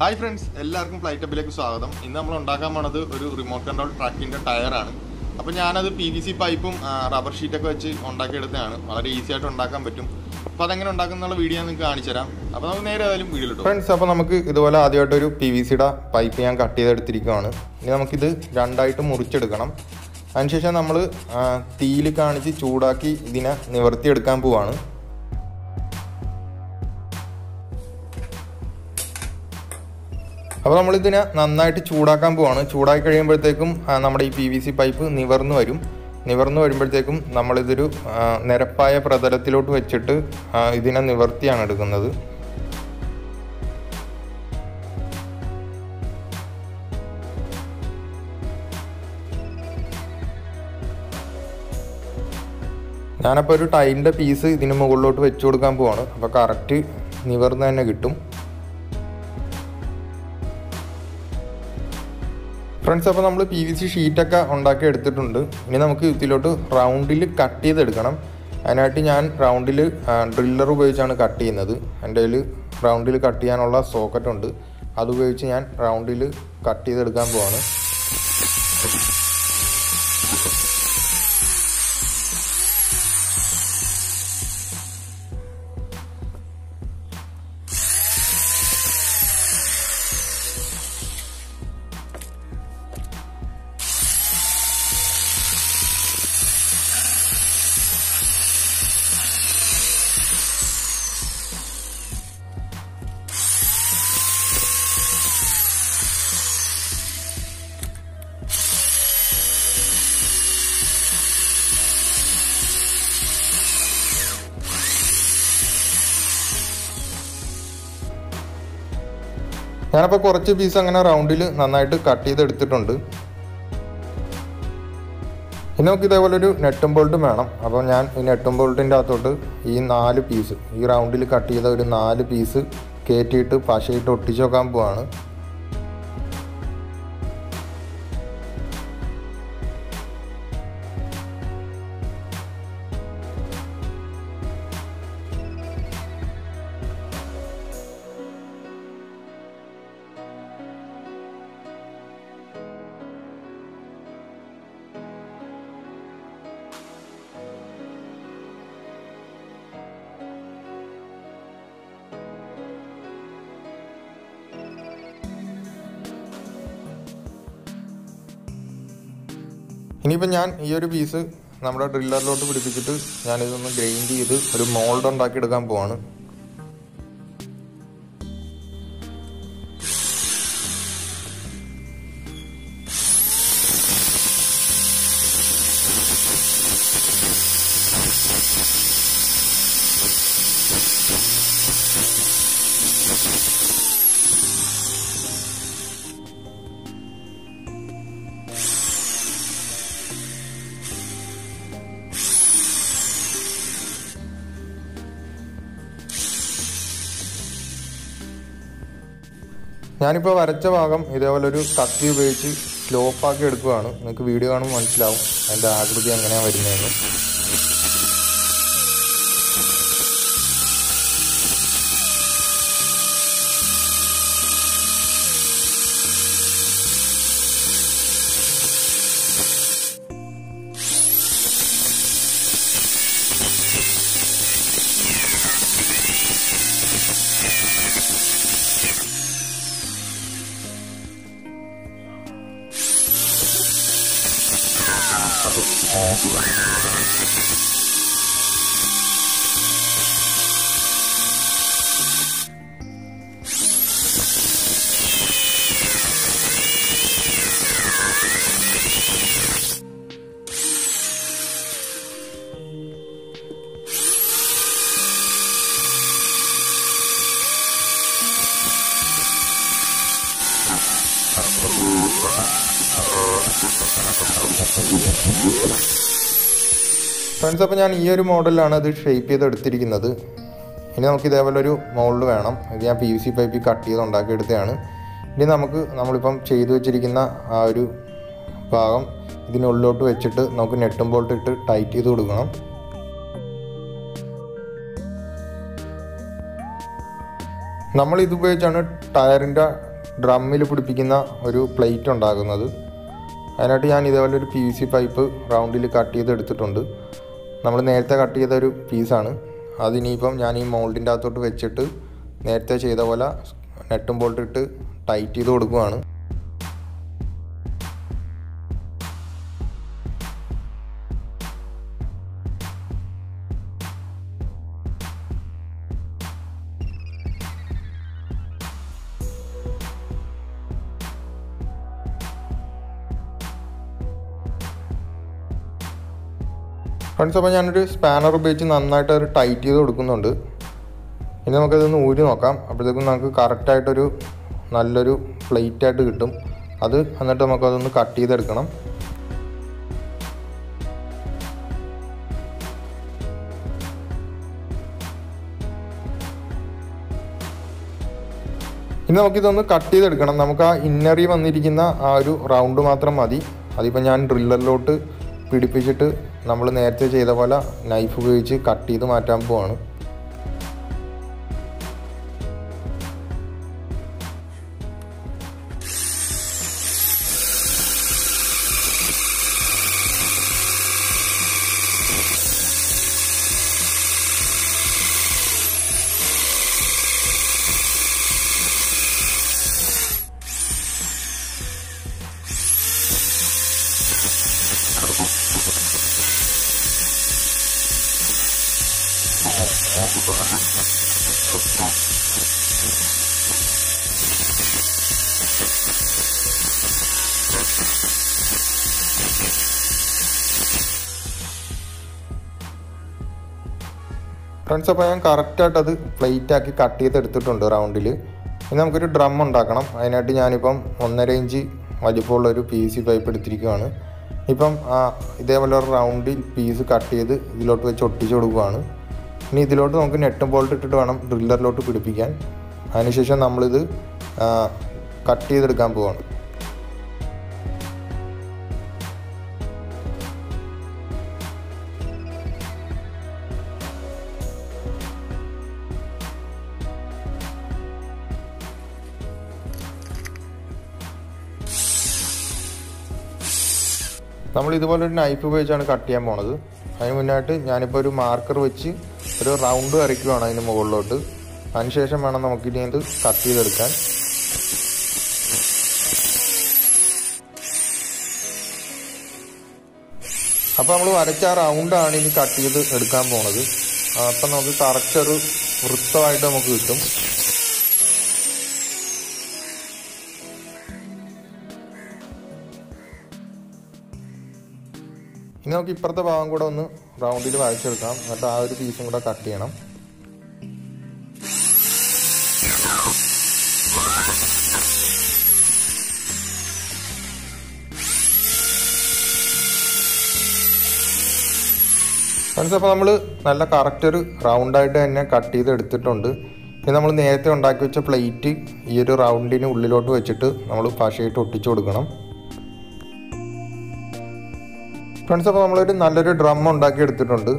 Hi friends, എല്ലാവർക്കും flight ഹബിലേക്ക് സ്വാഗതം. ഇന്ന് നമ്മൾ ഉണ്ടാക്കാൻ പോണത് ഒരു റിമോട്ട് കൺട്രോൾ ട്രക്കിന്റെ ടയർ ആണ്. അപ്പോൾ ഞാനത് PVC പൈപ്പും റബ്ബർ ഷീറ്റൊക്കെ വെച്ച് ഉണ്ടാക്കിയെടുത്തതാണ്. വളരെ ഈസി ആയിട്ട് ഉണ്ടാക്കാൻ പറ്റും. അപ്പോൾ അതെങ്ങനെ ഉണ്ടാക്കുന്നുള്ള വീഡിയോ നിങ്ങൾക്ക് കാണിച്ചു തരാം. അപ്പോൾ നമുക്ക് നേരെ ഏതായാലും വീഡിയോയിലിട്ടു. ഫ്രണ്ട്സ്, അപ്പോൾ നമുക്ക് ഇതുപോലെ ആദ്യമായിട്ട് ഒരു PVCയുടെ പൈപ്പ് ഞാൻ കട്ട് ചെയ്തെടുത്തിരിക്കുകയാണ്. ഇനി നമുക്കിത് രണ്ടായിട്ട് മുറിച്ചെടുക്കണം. അതിനുശേഷം നമ്മൾ തീയിൽ കാണിച്ച് ചൂടാക്കി ഇതിനെ നിവർത്തിയെടുക്കാൻ പോവാണ്. അപ്പോൾ നമ്മളിതിനെ നന്നായിട്ട് ചൂടാക്കാൻ പോവാണ്. ചൂടാക്കി കഴിയുമ്പോഴത്തേക്കും നമ്മുടെ ഈ PVC പൈപ്പ് നിവർന്നു വരുമ്പോഴത്തേക്കും നമ്മളിതൊരു നിരപ്പായ പ്രതലത്തിലോട്ട് വെച്ചിട്ട് ഇതിനെ നിവർത്തിയാണ് എടുക്കുന്നത്. ഞാനപ്പോൾ ഒരു ടൈലിൻ്റെ പീസ് ഇതിന് മുകളിലോട്ട് വെച്ച് കൊടുക്കാൻ പോവാണ്. അപ്പോൾ കറക്റ്റ് നിവർന്ന് തന്നെ കിട്ടും. ഫ്രണ്ട്സ്, അപ്പോൾ നമ്മൾ PVC ഷീറ്റൊക്കെ ഉണ്ടാക്കി എടുത്തിട്ടുണ്ട്. ഇനി നമുക്ക് ഇതിലോട്ട് റൗണ്ടിൽ കട്ട് ചെയ്തെടുക്കണം. അതിനായിട്ട് ഞാൻ റൗണ്ടിൽ ഡ്രില്ലർ ഉപയോഗിച്ചാണ് കട്ട് ചെയ്യുന്നത്. എൻ്റെ കയ്യിൽ റൗണ്ടിൽ കട്ട് ചെയ്യാനുള്ള സോക്കറ്റ് ഉണ്ട്. അതുപയോഗിച്ച് ഞാൻ റൗണ്ടിൽ കട്ട് ചെയ്തെടുക്കാൻ പോവാണ്. ഞാനപ്പോൾ കുറച്ച് പീസ് അങ്ങനെ റൗണ്ടിൽ നന്നായിട്ട് കട്ട് ചെയ്തെടുത്തിട്ടുണ്ട്. ഇനി നമുക്ക് ഇതേപോലെ ഒരു നെട്ടും ബോൾട്ടും വേണം. അപ്പോൾ ഞാൻ ഈ നെട്ടും ബോൾട്ടിൻ്റെ അകത്തോട്ട് ഈ 4 പീസ് ഈ റൗണ്ടിൽ കട്ട് ചെയ്ത ഒരു 4 പീസ് കയറ്റിയിട്ട് പശയിട്ട് ഒട്ടിച്ച് വെക്കാൻ പോവാണ്. ഇനിയിപ്പോൾ ഞാൻ ഈ ഒരു പീസ് നമ്മുടെ ഡ്രില്ലറിലോട്ട് പിടിപ്പിച്ചിട്ട് ഞാനിതൊന്ന് ഗ്രൈൻഡ് ചെയ്ത് ഒരു മോൾഡ് ഉണ്ടാക്കി എടുക്കാൻ പോവാണ്. ഞാനിപ്പോൾ വരച്ച ഭാഗം ഇതേപോലെ ഒരു കത്തി ഉപയോഗിച്ച് സ്ലോപ്പാക്കി എടുക്കുകയാണ്. നിങ്ങൾക്ക് വീഡിയോ കാണുമ്പോൾ മനസ്സിലാവും അതിൻ്റെ ആകൃതി എങ്ങനെയാണ് വരുന്നതെന്ന്. ഫ്രണ്ട്സ്, അപ്പോൾ ഞാൻ ഈ ഒരു മോഡലാണ് ഇത് ഷേപ്പ് ചെയ്തെടുത്തിരിക്കുന്നത്. ഇനി നമുക്ക് ഇതേപോലെ ഒരു മോൾഡ് വേണം. ഇത് ഞാൻ PVC പൈപ്പിൽ കട്ട് ചെയ്ത് ഉണ്ടാക്കിയെടുത്തതാണ്. ഇനി നമ്മളിപ്പം ചെയ്തു വെച്ചിരിക്കുന്ന ആ ഒരു ഭാഗം ഇതിനുള്ളിലോട്ട് വെച്ചിട്ട് നമുക്ക് നെട്ടും ബോൾട്ട് ഇട്ട് ടൈറ്റ് ചെയ്ത് കൊടുക്കണം. നമ്മൾ ഇതുപയോഗിച്ചാണ് ടയറിൻ്റെ ഡ്രമ്മിൽ പിടിപ്പിക്കുന്ന ഒരു പ്ലേറ്റ് ഉണ്ടാക്കുന്നത്. അതിനായിട്ട് ഞാൻ ഇതേപോലെ ഒരു PVC പൈപ്പ് റൗണ്ടിൽ കട്ട് ചെയ്തെടുത്തിട്ടുണ്ട്. നമ്മൾ നേരത്തെ കട്ട് ചെയ്ത ഒരു പീസാണ്. അതിനിപ്പം ഞാൻ ഈ മോൾഡിൻ്റെ അകത്തോട്ട് വെച്ചിട്ട് നേരത്തെ ചെയ്ത പോലെ നെട്ടും ബോൾട്ടും ഇട്ട് ടൈറ്റ് ചെയ്ത് കൊടുക്കുകയാണ്. ഫ്രണ്ട്സ്, അപ്പോൾ ഞാനൊരു സ്പാനർ ഉപയോഗിച്ച് നന്നായിട്ട് അത് ടൈറ്റ് ചെയ്ത് കൊടുക്കുന്നുണ്ട്. ഇനി നമുക്കതൊന്ന് ഊരി നോക്കാം. അപ്പോഴത്തേക്കും നമുക്ക് കറക്റ്റായിട്ടൊരു നല്ലൊരു പ്ലേറ്റായിട്ട് കിട്ടും. അത് എന്നിട്ട് നമുക്കതൊന്ന് കട്ട് ചെയ്തെടുക്കണം. ഇനി നമുക്കിതൊന്ന് കട്ട് ചെയ്തെടുക്കണം. നമുക്ക് ആ ഇന്നറി വന്നിരിക്കുന്ന ആ ഒരു റൗണ്ട് മാത്രം മതി. അതിപ്പോൾ ഞാൻ ഡ്രില്ലറിലോട്ട് പിടിപ്പിച്ചിട്ട് നമ്മൾ നേരത്തെ ചെയ്ത പോലെ നൈഫ് ഉപയോഗിച്ച് കട്ട് ചെയ്ത് മാറ്റാൻ പോവാണ്. ഫ്രണ്ട്സ്, അപ്പോൾ ഞാൻ കറക്റ്റായിട്ട് അത് പ്ലേറ്റാക്കി കട്ട് ചെയ്തെടുത്തിട്ടുണ്ട് റൗണ്ടിൽ. ഇനി നമുക്കൊരു ഡ്രം ഉണ്ടാക്കണം. അതിനായിട്ട് ഞാനിപ്പം 1.5 ഇഞ്ച് വലിപ്പമുള്ളൊരു PVC പൈപ്പ് എടുത്തിരിക്കുകയാണ്. ഇപ്പം ഇതേപോലെ ഒരു റൗണ്ടിൽ പീസ് കട്ട് ചെയ്ത് ഇതിലോട്ട് വെച്ച് ഒട്ടിച്ച് കൊടുക്കുകയാണ്. ഇനി ഇതിലോട്ട് നമുക്ക് നെട്ടും ബോൾട്ട് ഇട്ടിട്ട് വേണം ഡ്രില്ലറിലോട്ട് പിടിപ്പിക്കാൻ. അതിനുശേഷം നമ്മളിത് കട്ട് ചെയ്തെടുക്കാൻ പോവുകയാണ്. നമ്മൾ ഇതുപോലെ ഒരു നൈഫ് ഉപയോഗിച്ചാണ് കട്ട് ചെയ്യാൻ പോണത്. അതിന് മുന്നായിട്ട് ഞാനിപ്പോൾ ഒരു മാർക്കർ വെച്ച് ഒരു റൗണ്ട് വരയ്ക്കുകയാണ് അതിന് മുകളിലോട്ട്. അതിനുശേഷം വേണം നമുക്കിനി ഇത് കട്ട് ചെയ്തെടുക്കാൻ. അപ്പോൾ നമ്മൾ വരച്ച ആ റൗണ്ടാണ് ഇനി കട്ട് ചെയ്ത് എടുക്കാൻ പോണത്. അപ്പം നമുക്ക് കറക്റ്റ് ഒരു വൃത്തമായിട്ട് നമുക്ക് കിട്ടും. ഇനി നമുക്ക് ഇപ്പുറത്തെ ഭാഗം കൂടെ ഒന്ന് റൗണ്ടിൽ വരച്ചെടുക്കാം. എന്നിട്ട് ആ ഒരു പീസും കൂടെ കട്ട് ചെയ്യണം. ഫ്രണ്ട്സ്, അപ്പോൾ നമ്മൾ നല്ല കറക്റ്റ് ഒരു റൗണ്ടായിട്ട് തന്നെ കട്ട് ചെയ്ത് എടുത്തിട്ടുണ്ട്. ഇനി നമ്മൾ നേരത്തെ ഉണ്ടാക്കി വെച്ച പ്ലേറ്റ് ഈ ഒരു റൗണ്ടിന് ഉള്ളിലോട്ട് വെച്ചിട്ട് നമ്മൾ പശയിട്ട് ഒട്ടിച്ചു കൊടുക്കണം. ഫ്രണ്ട്സ്, അപ്പോൾ നമ്മളൊരു നല്ലൊരു ഡ്രം ഉണ്ടാക്കി എടുത്തിട്ടുണ്ട്.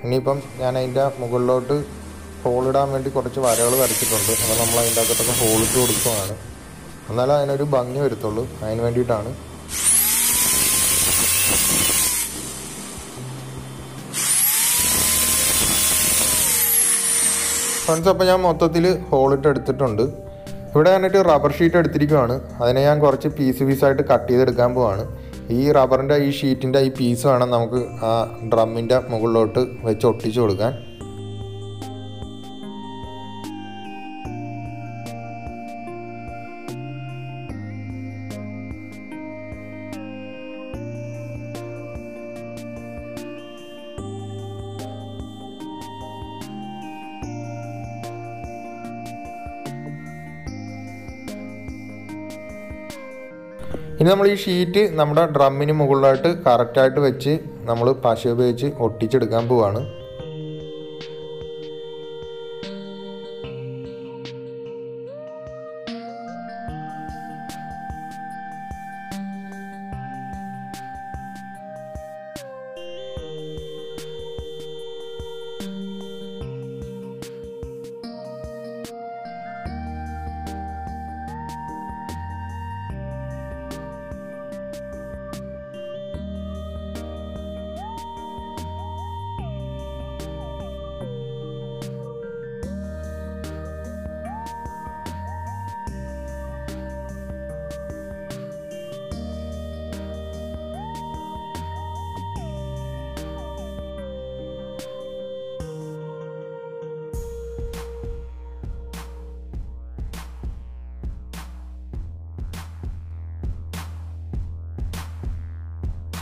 ഇനിയിപ്പം ഞാൻ അതിൻ്റെ മുകളിലോട്ട് ഹോളിടാൻ വേണ്ടി കുറച്ച് വരകൾ വരച്ചിട്ടുണ്ട്. അപ്പോൾ നമ്മൾ അതിൻ്റെ അകത്തൊക്കെ ഹോളിട്ട് കൊടുക്കുകയാണ്. എന്നാലും അതിനൊരു ഭംഗി വരത്തുള്ളൂ. അതിന് വേണ്ടിയിട്ടാണ്. ഫ്രണ്ട്സ്, അപ്പോൾ ഞാൻ മൊത്തത്തിൽ ഹോളിട്ട് എടുത്തിട്ടുണ്ട്. ഇവിടെ ഞാനൊരു റബ്ബർ ഷീറ്റ് എടുത്തിരിക്കുകയാണ്. അതിനെ ഞാൻ കുറച്ച് പീസായിട്ട് കട്ട് ചെയ്തെടുക്കാൻ പോവാണ്. ഈ റബ്ബറിൻ്റെ ഈ ഷീറ്റിൻ്റെ ഈ പീസ് വേണം നമുക്ക് ആ ഡ്രമ്മിൻ്റെ മുകളിലോട്ട് വെച്ച് ഒട്ടിച്ചു കൊടുക്കാൻ. ഇനി നമ്മൾ ഈ ഷീറ്റ് നമ്മുടെ ഡ്രമ്മിന് മുകളിലായിട്ട് കറക്റ്റായിട്ട് വെച്ച് നമ്മൾ പശ ഉപയോഗിച്ച് ഒട്ടിച്ചെടുക്കാൻ പോവാണ്.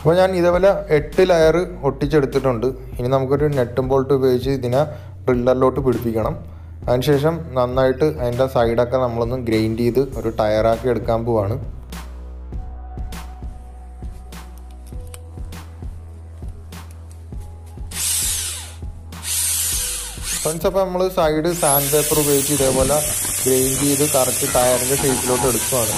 അപ്പോൾ ഞാൻ ഇതേപോലെ 8 ലെയർ ഒട്ടിച്ചെടുത്തിട്ടുണ്ട്. ഇനി നമുക്കൊരു നെട്ടും ബോൾട്ട് ഉപയോഗിച്ച് ഇതിനെ ഡ്രില്ലറിലോട്ട് പിടിപ്പിക്കണം. അതിനുശേഷം നന്നായിട്ട് അതിൻ്റെ സൈഡൊക്കെ നമ്മളൊന്ന് ഗ്രൈൻഡ് ചെയ്ത് ഒരു ടയറാക്കി എടുക്കാൻ പോവാണ്. ഫ്രണ്ട്സ്, അപ്പോൾ നമ്മൾ സൈഡ് സാൻഡ് പേപ്പർ ഉപയോഗിച്ച് ഇതേപോലെ ഗ്രൈൻഡ് ചെയ്ത് കറക്റ്റ് ടയറിൻ്റെ ഷേപ്പിലോട്ട് എടുക്കുകയാണ്.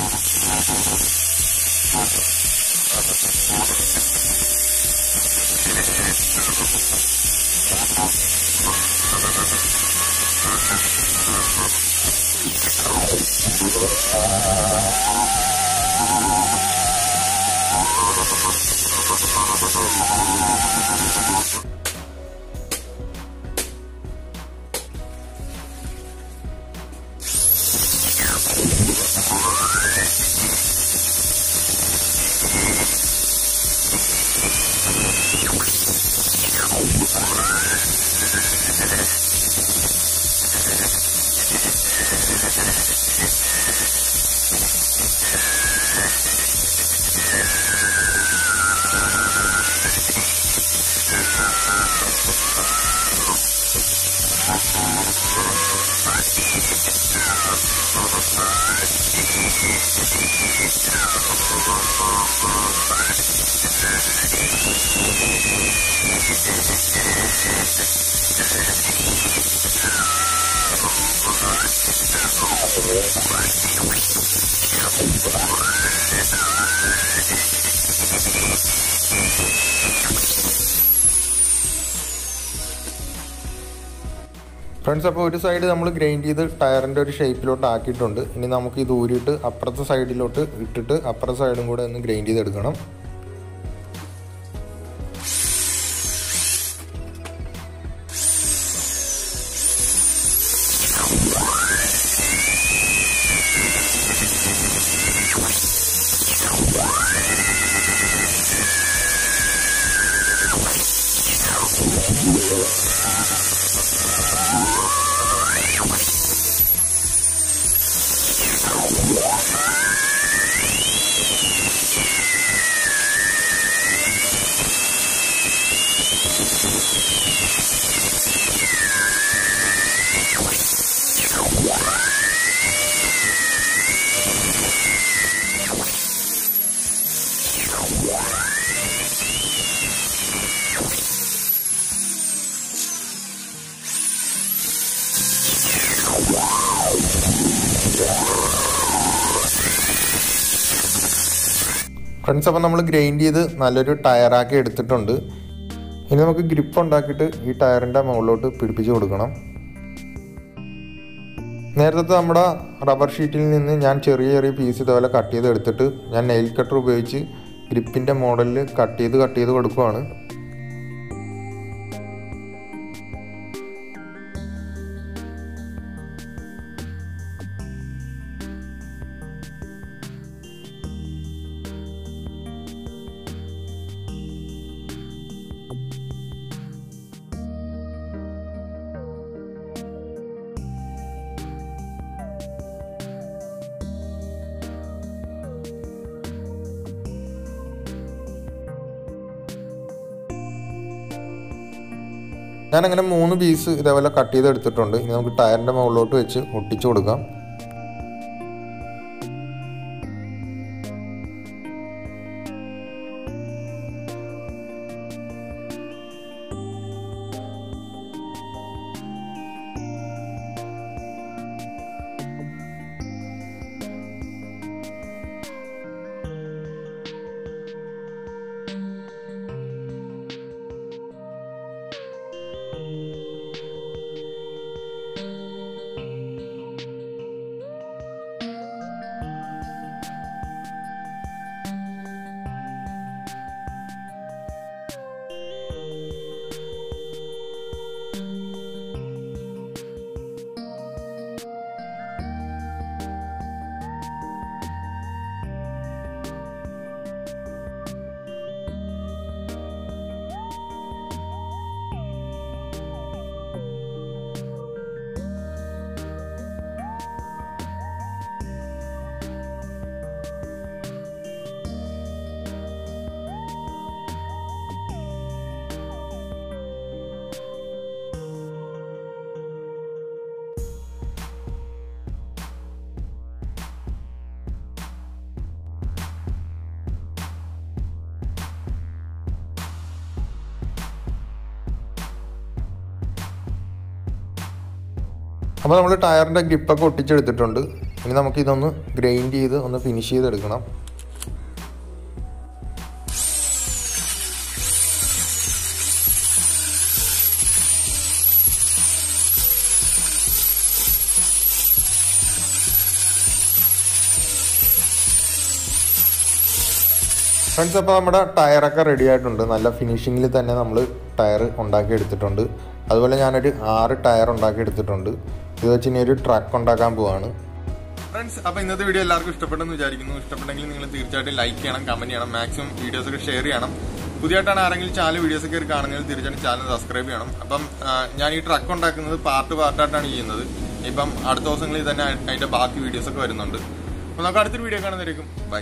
ഫ്രണ്ട്സ്, അപ്പോൾ ഒരു സൈഡ് നമ്മൾ ഗ്രൈൻഡ് ചെയ്ത് ടയറിൻ്റെ ഒരു ഷേപ്പിലോട്ട് ആക്കിയിട്ടുണ്ട്. ഇനി നമുക്ക് ഇത് ഊരിയിട്ട് അപ്പുറത്തെ സൈഡിലോട്ട് ഇട്ടിട്ട് അപ്പുറത്തെ സൈഡും കൂടെ ഒന്ന് ഗ്രൈൻഡ് ചെയ്തെടുക്കണം. ഫ്രണ്ട്സ്, അപ്പോൾ നമ്മൾ ഗ്രൈൻഡ് ചെയ്ത് നല്ലൊരു ടയറാക്കി എടുത്തിട്ടുണ്ട്. ഇനി നമുക്ക് ഗ്രിപ്പ് ഉണ്ടാക്കിയിട്ട് ഈ ടയറിൻ്റെ മുകളിലോട്ട് പിടിപ്പിച്ച് കൊടുക്കണം. നേരത്തെ നമ്മുടെ റബ്ബർ ഷീറ്റിൽ നിന്ന് ഞാൻ ചെറിയ ചെറിയ പീസ് ഇതുപോലെ കട്ട് ചെയ്ത് എടുത്തിട്ട് ഞാൻ നെയിൽ കട്ടർ ഉപയോഗിച്ച് ഗ്രിപ്പിൻ്റെ മോഡലിൽ കട്ട് ചെയ്ത് കൊടുക്കുകയാണ്. ഞാനങ്ങനെ 3 പീസ് ഇതേപോലെ കട്ട് ചെയ്തെടുത്തിട്ടുണ്ട്. ഇനി നമുക്ക് ടയറിൻ്റെ മുകളിലോട്ട് വെച്ച് ഒട്ടിച്ചു കൊടുക്കാം. അപ്പോൾ നമ്മൾ ടയറിൻ്റെ ഗ്രിപ്പൊക്കെ ഒട്ടിച്ചെടുത്തിട്ടുണ്ട്. ഇനി നമുക്കിതൊന്ന് ഗ്രൈൻഡ് ചെയ്ത് ഒന്ന് ഫിനിഷ് ചെയ്തെടുക്കണം. ഫ്രണ്ട്സ്, അപ്പോൾ നമ്മുടെ ടയറൊക്കെ റെഡി ആയിട്ടുണ്ട്. നല്ല ഫിനിഷിങ്ങിൽ തന്നെ നമ്മൾ ടയർ ഉണ്ടാക്കി എടുത്തിട്ടുണ്ട്. അതുപോലെ ഞാനൊരു 6 ടയർ ഉണ്ടാക്കി എടുത്തിട്ടുണ്ട്. ഇത് വെച്ച് ഇനി ഒരു ട്രക്ക് ഉണ്ടാക്കാൻ പോവാണ്. ഫ്രണ്ട്സ്, അപ്പോൾ ഇന്നത്തെ വീഡിയോ എല്ലാവർക്കും ഇഷ്ടപ്പെട്ടെന്ന് വിചാരിക്കുന്നു. ഇഷ്ടപ്പെട്ടെങ്കിൽ നിങ്ങൾ തീർച്ചയായിട്ടും ലൈക്ക് ചെയ്യണം, കമന്റ് ചെയ്യണം, മാക്സിമം വീഡിയോസൊക്കെ ഷെയർ ചെയ്യണം. പുതിയതായിട്ടാണ് ആരെങ്കിലും ചാനൽ വീഡിയോസൊക്കെ കാണുന്നതിൽ തീർച്ചയായിട്ടും ചാനൽ സബ്സ്ക്രൈബ് ചെയ്യണം. അപ്പം ഞാൻ ഈ ട്രക്ക് ഉണ്ടാക്കുന്നത് പാർട്ടായിട്ടാണ് ചെയ്യുന്നത്. ഇപ്പം അടുത്ത ദിവസങ്ങളിൽ തന്നെ അതിൻ്റെ ബാക്കി വീഡിയോസൊക്കെ വരുന്നുണ്ട്. അപ്പോൾ നമുക്ക് അടുത്തൊരു വീഡിയോ കാണുന്നതായിരിക്കും. ബൈ.